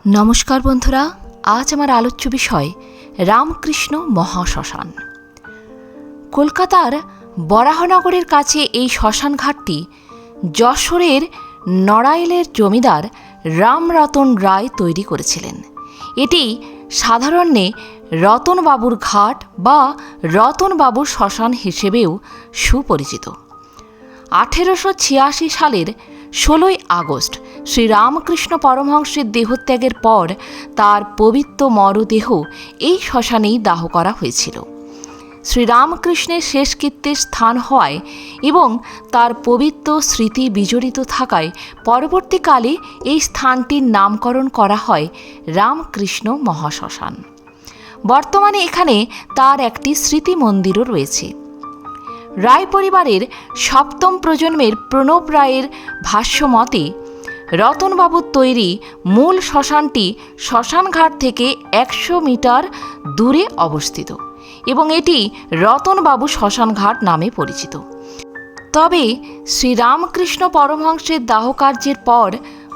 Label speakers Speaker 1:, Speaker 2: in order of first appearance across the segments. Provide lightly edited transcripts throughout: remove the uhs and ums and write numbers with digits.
Speaker 1: নমস্কার বন্ধুরা, আজ আমার আলোচ্য বিষয় রামকৃষ্ণ মহাশ্মশান। কলকাতার বরাহনগরের কাছে এই শ্মশানঘাটটি যশোরের নড়াইলের জমিদার রামরতন রায় তৈরি করেছিলেন। এটি সাধারণে রতনবাবুর ঘাট বা রতনবাবুর শ্মশান হিসেবেও সুপরিচিত। 1886 সালের 16 আগস্ট শ্রীরামকৃষ্ণ পরমহংসের দেহত্যাগের পর তার পবিত্র মরদেহ এই শ্মশানেই দাহ করা হয়েছিল। শ্রীরামকৃষ্ণের শেষকৃত্যের স্থান হওয়ায় এবং তার পবিত্র স্মৃতি বিজড়িত থাকায় পরবর্তীকালে এই স্থানটির নামকরণ করা হয় রামকৃষ্ণ মহাশ্মশান। বর্তমানে এখানে তার একটি স্মৃতি মন্দিরও রয়েছে। রায় পরিবারের সপ্তম প্রজন্মের প্রণব রায়ের ভাষ্যমতে রতনবাবুর তৈরি মূল শ্মশানটি শ্মশানঘাট থেকে 100 মিটার দূরে অবস্থিত এবং এটি রতনবাবু শ্মশানঘাট নামে পরিচিত। তবে শ্রীরামকৃষ্ণ পরমহংসের দাহকার্যের পর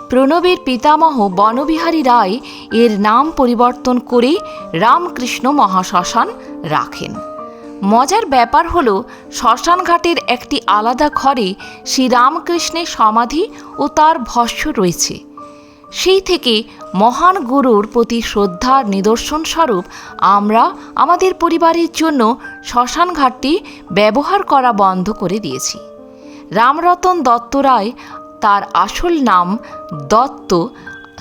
Speaker 1: প্রণবের পিতামহ বনবিহারী রায় এর নাম পরিবর্তন করে রামকৃষ্ণ মহাশ্মশান রাখেন। মজার ব্যাপার হল, শ্মশানঘাটের একটি আলাদা ঘরে শ্রীরামকৃষ্ণের সমাধি ও তার ভস্য রয়েছে। সেই থেকে মহান গুরুর প্রতি শ্রদ্ধার নিদর্শন স্বরূপ আমরা আমাদের পরিবারের জন্য শ্মশানঘাটটি ব্যবহার করা বন্ধ করে দিয়েছি। রামরতন দত্ত রায়, তার আসল নাম দত্ত,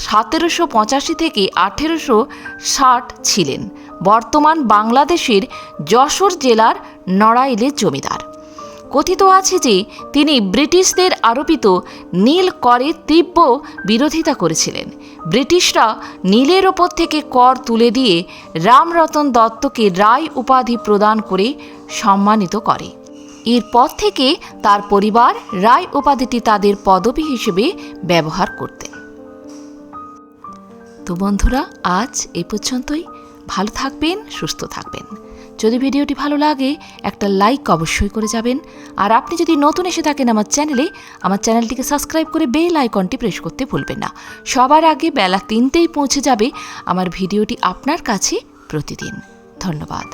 Speaker 1: 1785 থেকে 1860 ছিলেন বর্তমান বাংলাদেশের যশোর জেলার নড়াইলের জমিদার। কথিত আছে যে তিনি ব্রিটিশদের আরোপিত নীল করের তীব্র বিরোধিতা করেছিলেন। ব্রিটিশরা নীলের ওপর থেকে কর তুলে দিয়ে রামরতন দত্তকে রায় উপাধি প্রদান করে সম্মানিত করে। এরপর থেকে তার পরিবার রায় উপাধিটি তাদের পদবি হিসেবে ব্যবহার করতেন। তো বন্ধুরা, আজ এই পর্যন্তই। ভালো থাকবেন, সুস্থ থাকবেন। যদি ভিডিওটি ভালো লাগে একটা লাইক অবশ্যই করে যাবেন। আর আপনি যদি নতুন এসে থাকেন আমার চ্যানেলটিকে সাবস্ক্রাইব করে বেল আইকনটি প্রেস করতে ভুলবেন না। সবার আগে বেলা 3টেই পৌঁছে যাবে আমার ভিডিওটি আপনার কাছে প্রতিদিন। ধন্যবাদ।